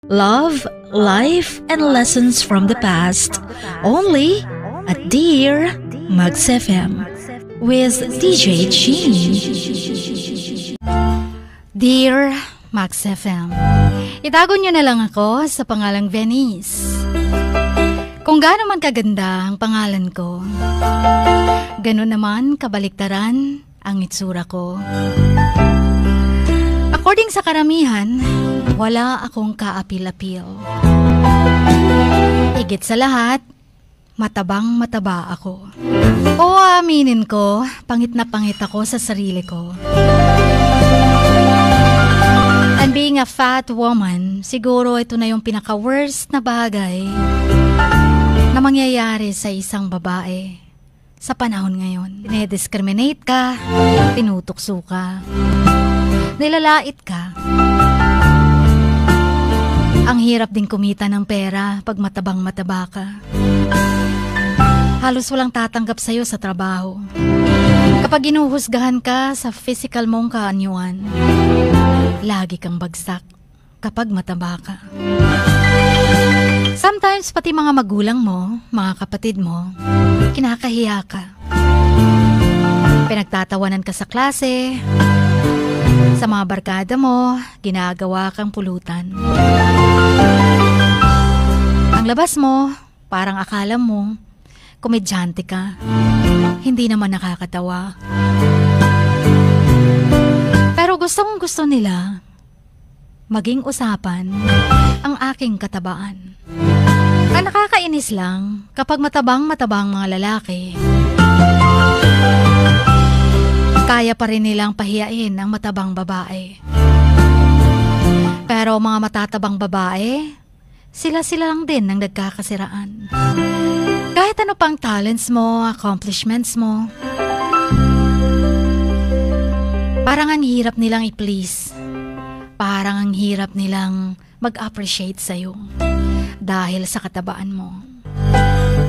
Love, life, and lessons from the past. Only at Dear Mags FM with DJ Chin. Dear Mags FM, itago niyo na lang ako sa pangalang Venice. Kung gaano man kaganda ang pangalan ko, gano'n naman kabaliktaran ang itsura ko. According sa karamihan, wala akong kaapil-apil. Higit sa lahat, matabang-mataba ako. O aminin ko, pangit na pangit ako sa sarili ko. And being a fat woman, siguro ito na yung pinaka-worst na bagay na mangyayari sa isang babae sa panahon ngayon. Dinediscriminate ka, tinutukso ka, nilalait ka. Ang hirap din kumita ng pera pag matabang-mataba ka. Halos walang tatanggap sa'yo sa trabaho. Kapag ginuhusgahan ka sa physical mong kaanyuan, lagi kang bagsak kapag mataba ka. Sometimes pati mga magulang mo, mga kapatid mo, kinakahiya ka. Pinagtatawanan ka sa klase, sa mga barkada mo, ginagawa kang pulutan. Ang labas mo, parang akala mo, komedyante ka. Hindi naman nakakatawa. Pero gustong-gusto nila maging usapan ang aking katabaan. Ang nakakainis lang kapag matabang-matabang mga lalaki, kaya pa rin nilang pahiyain ang matabang babae. Pero mga matatabang babae, sila-sila lang din ang nagkakasiraan. Kahit ano pang talents mo, accomplishments mo, parang ang hirap nilang i-please. Parang ang hirap nilang mag-appreciate sa'yo dahil sa katabaan mo.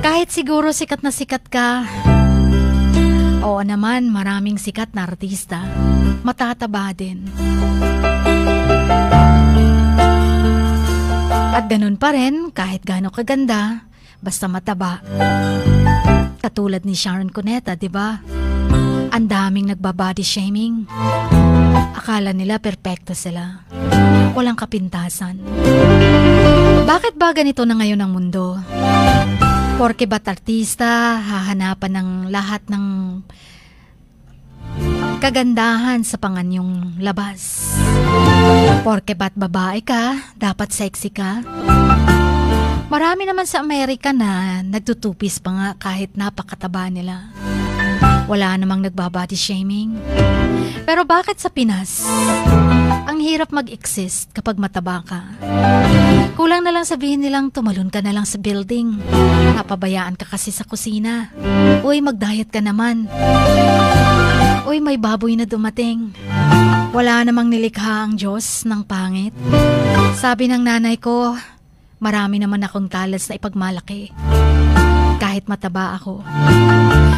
Kahit siguro sikat na sikat ka, oo naman, maraming sikat na artista, matataba din. At ganun pa rin, kahit gaano kaganda, basta mataba. Katulad ni Sharon Cuneta, diba? Ang daming nagbabody shaming. Akala nila perpekto sila. Walang kapintasan. Bakit ba ganito na ngayon ang mundo? Porke ba't artista, hahanapan ng lahat ng kagandahan sa panganyong labas? Porke ba't babae ka, dapat sexy ka? Marami naman sa Amerika na nagtutupis pa nga kahit napakataba nila. Wala namang nagbabody shaming. Pero bakit sa Pinas, ang hirap mag-exist kapag mataba ka? Kulang na lang sabihin nilang tumalon ka na lang sa building. Napabayaan ka kasi sa kusina. Uy, mag-diet ka naman. Uy, may baboy na dumating. Wala namang nilikha ang Diyos ng pangit. Sabi ng nanay ko, marami naman akong talents na ipagmalaki. Kahit mataba ako.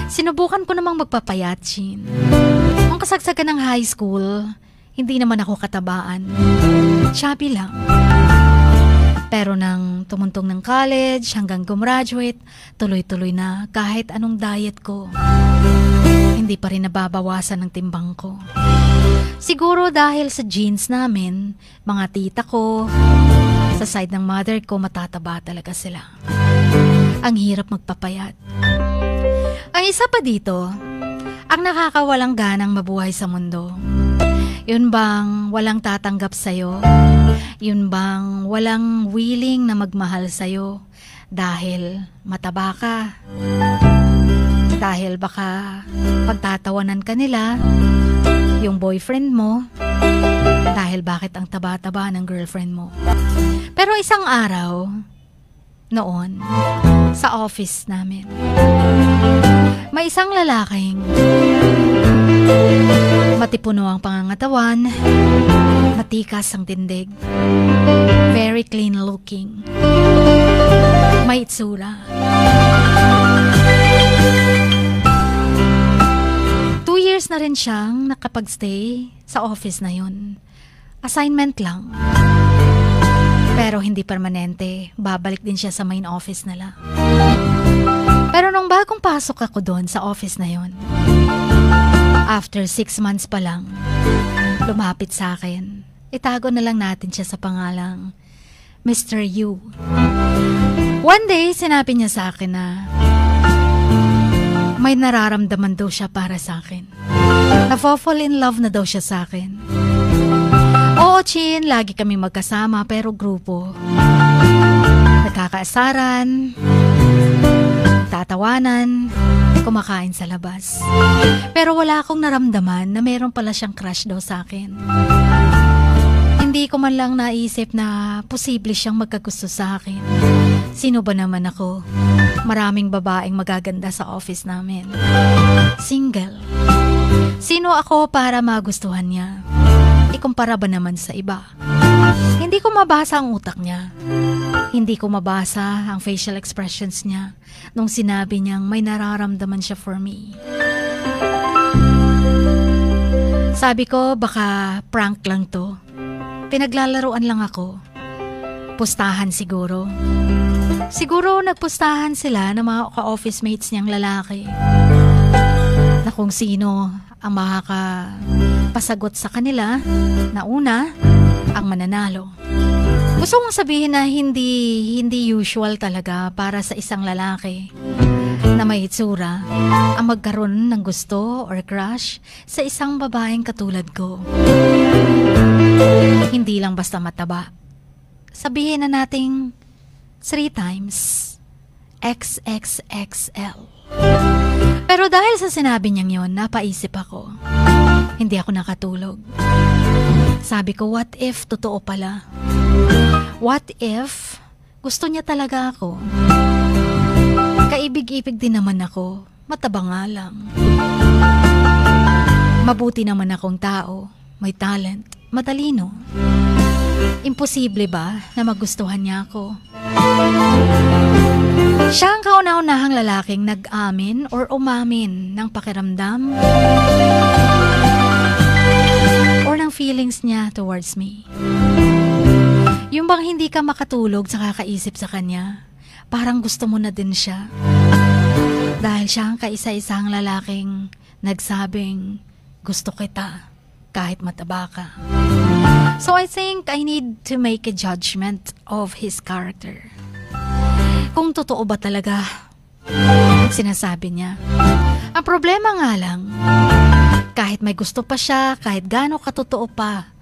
Sinubukan ko namang magpapayat, Chin. Ang kasagsagan ng high school, hindi naman ako katabaan. Chubby lang. Pero nang tumuntong ng college hanggang gumraduate, tuloy-tuloy na kahit anong diet ko. Hindi pa rin nababawasan ng timbang ko. Siguro dahil sa genes namin, mga tita ko, sa side ng mother ko, matataba talaga sila. Ang hirap magpapayat. Ang isa pa dito, ang nakakawalang ganang mabuhay sa mundo. Yun bang walang tatanggap sa'yo? Yun bang walang willing na magmahal sa'yo dahil mataba ka? Dahil baka pagtatawanan ka nila, yung boyfriend mo, dahil bakit ang taba-taba ng girlfriend mo. Pero isang araw, noon, sa office namin, may isang lalaking matipuno ang pangangatawan, matikas ang tindig, very clean looking, may itsura. 2 years na rin siyang nakapagstay sa office na yun. Assignment lang. Pero hindi permanente, babalik din siya sa main office nila. Pero nung bagong pasok ako doon sa office na yon, after 6 months pa lang, lumapit sa akin. Itago na lang natin siya sa pangalang Mr. Yu. One day, sinabi niya sa akin na may nararamdaman daw siya para sa akin. Nafo-fall in love na daw siya sa akin. Oo, Chin, lagi kami magkasama pero grupo. Nagkakaasaran, tatawanan, kumakain sa labas. Pero wala akong naramdaman na meron pala siyang crush daw sa akin. Hindi ko man lang naisip na posible siyang magkagusto sa akin. Sino ba naman ako? Maraming babaeng magaganda sa office namin. Single. Sino ako para magustuhan niya? Ikumpara ba naman sa iba? Hindi ko mabasa ang utak niya. Hindi ko mabasa ang facial expressions niya nung sinabi niyang may nararamdaman siya for me. Sabi ko, baka prank lang to. Pinaglalaruan lang ako. Pustahan siguro. Siguro nagpustahan sila ng mga ka-office mates niyang lalaki. Na kung sino ang makakapasagot sa kanila na una, ang mananalo. Gusto kong sabihin na hindi usual talaga para sa isang lalaki na may itsura ang magkaroon ng gusto or crush sa isang babaeng katulad ko. Hindi lang basta mataba. Sabihin na nating 3 times XXXL. Pero dahil sa sinabi niyang yon, napaisip ako. Hindi ako nakatulog. Sabi ko, what if totoo pala? What if gusto niya talaga ako? Kaibig-ibig din naman ako. Mataba nga lang. Mabuti naman akong tao. May talent. Matalino. Imposible ba na magustuhan niya ako? Siya ang kauna-unahang lalaking nag-amin or umamin ng pakiramdam or ng feelings niya towards me. Yung bang hindi ka makatulog sa kakaisip sa kanya, parang gusto mo na din siya. Dahil siya ang kaisa-isang lalaking nagsabing, gusto kita kahit mataba ka. So I think I need to make a judgment of his character. Kung totoo ba talaga sinasabi niya. Ang problema nga lang, kahit may gusto pa siya, kahit gaano katotoo pa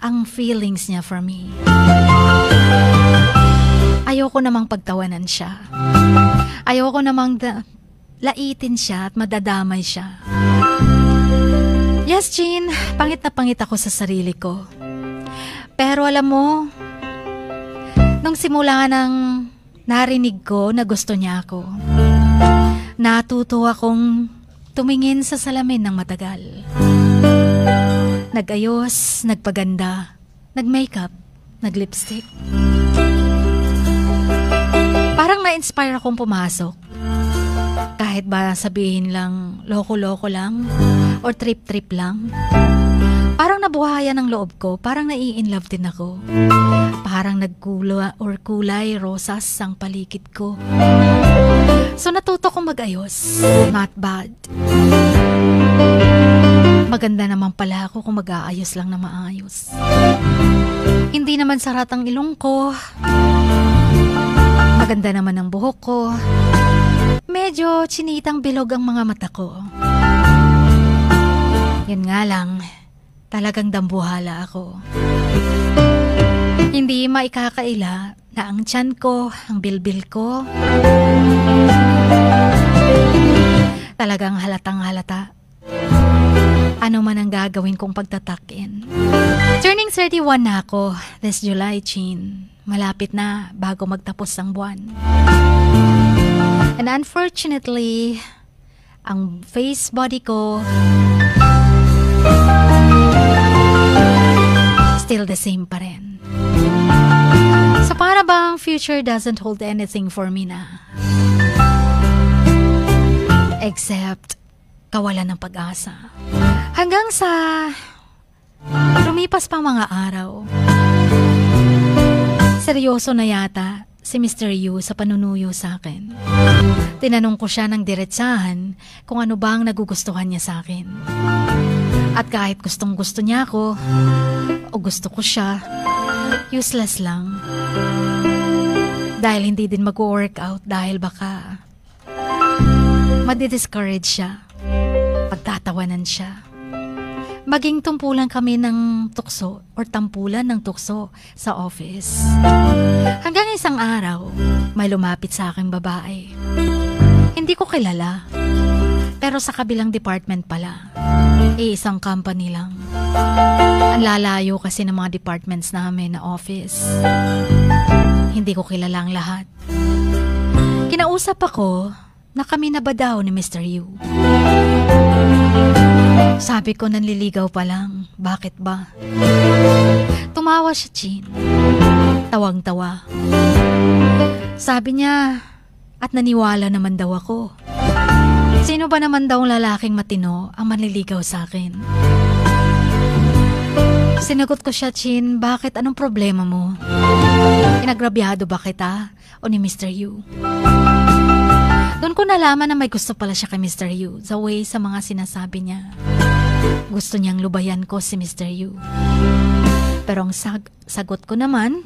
ang feelings niya for me, ayoko namang pagtawanan siya. Ayoko namang laitin siya at madadamay siya. Yes, Jean, pangit na pangit ako sa sarili ko. Pero alam mo, nung simula nang narinig ko na gusto niya ako, natuto akong tumingin sa salamin ng matagal. Nag-ayos, nagpaganda, nag-makeup, nag-lipstick. Parang na-inspire akong pumasok. Kahit ba sabihin lang loko-loko lang or trip-trip lang. Parang nabuhayan ang loob ko, parang nai-inlove din ako. Parang nagkula or kulay rosas ang paligid ko. So natuto kong mag-ayos. Not bad. Maganda naman pala ako kung mag-aayos lang na maayos. Hindi naman sarat ang ilong ko. Maganda naman ang buhok ko. Medyo chinitang bilog ang mga mata ko. Yan nga lang, talagang dambuhala ako. Hindi maikakaila na ang tiyan ko, ang bilbil ko, talagang halatang halata. Ano man ang gagawin kong pagtatakin. Turning 31 na ako this July, Chin. Malapit na bago magtapos ang buwan. And unfortunately, ang face body ko still the same pa rin. So para bang future doesn't hold anything for me na? Except kawalan ng pag-asa. Hanggang sa lumipas pang mga araw, Seryoso na yata si Mr. Yu sa panunuyo sa akin. Tinanong ko siya ng diretsahan kung ano ba ang nagugustuhan niya sa akin. At kahit gustong gusto niya ako o gusto ko siya, useless lang. Dahil hindi din mag-workout dahil baka madi-discourage siya, pagtatawanan siya. Maging tumpulan kami ng tukso or tampulan ng tukso sa office. Hanggang isang araw, may lumapit sa aking babae. Hindi ko kilala, pero sa kabilang department pala. Isang company lang. Ang lalayo kasi ng mga departments namin na office. Hindi ko kilala ang lahat. Kinausap ako na kami na ba daw ni Mr. Yu. Sabi ko nanliligaw pa lang. Bakit ba? Tumawa siya, Chin. Tawang-tawa. Sabi niya, at naniwala naman daw ako. Sino ba naman daw lalaking matino ang manliligaw sa akin? Sinagot ko siya, Chin, bakit? Anong problema mo? Inagrabyado ba kita o ni Mr. Yu? Doon ko nalaman na may gusto pala siya kay Mr. Yu, the way sa mga sinasabi niya. Gusto niyang lubayan ko si Mr. Yu. Pero ang sagot ko naman,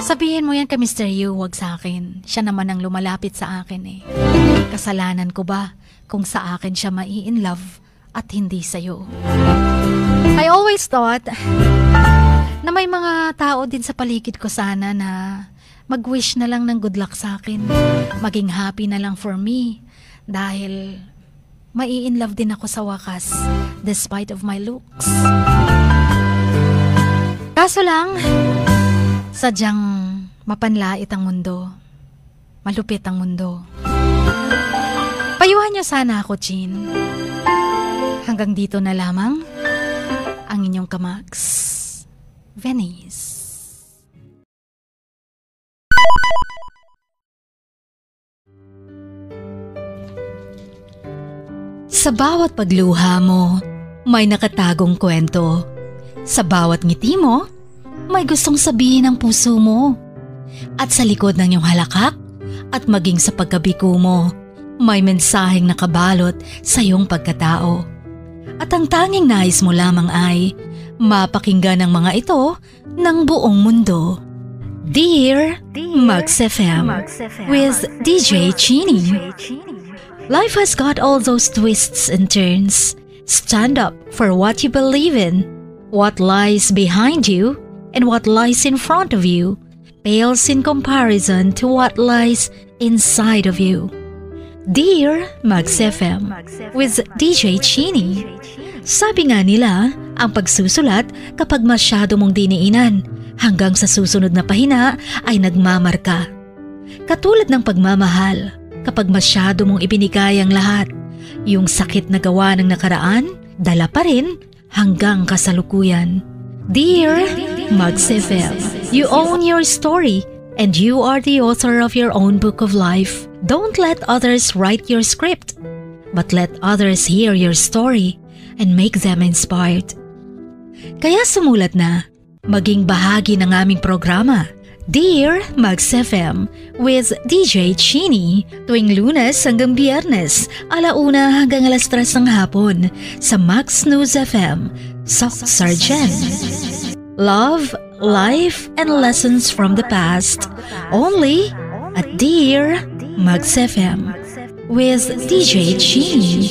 sabihin mo yan kay Mr. Yu, wag sa akin. Siya naman ang lumalapit sa akin eh. Kasalanan ko ba kung sa akin siya mai-in love at hindi sa'yo? I always thought na may mga tao din sa paligid ko sana na mag-wish na lang ng good luck sa akin. Maging happy na lang for me. Dahil mai-in love din ako sa wakas despite of my looks. Kaso lang, sadyang mapanlait ang mundo. Malupit ang mundo. Payuhan niyo sana ako, Chin. Hanggang dito na lamang ang inyong kamags, Venice. Sa bawat pagluha mo, may nakatagong kwento. Sa bawat ngiti mo, may gustong sabihin ng puso mo. At sa likod ng iyong halakak at maging sa pagkabiko mo, may mensaheng nakabalot sa iyong pagkatao. At ang tanging nais mo lamang ay mapakinggan ng mga ito ng buong mundo. Dear Max FM with DJ Chini. Life has got all those twists and turns. Stand up for what you believe in. What lies behind you and what lies in front of you pales in comparison to what lies inside of you. Dear Max FM with DJ Chini. Sabi nga nila, ang pagsusulat kapag masyado mong diniinan hanggang sa susunod na pahina ay nagmamarka. Katulad ng pagmamahal, kapag masyado mong ibinigay ang lahat, yung sakit na gawa ng nakaraan, dala pa rin hanggang kasalukuyan. Dear Max FM, you own your story and you are the author of your own book of life. Don't let others write your script, but let others hear your story and make them inspired. Kaya sumulat na, maging bahagi ng aming programa, Dear Max FM with DJ Chini, tuwing Lunes hanggang Biyernes, 1:00 hanggang 3:00 ng hapon sa Max News FM, Sock Sargent. Love, life, and lessons from the past, only at Dear Max FM with DJ Chini.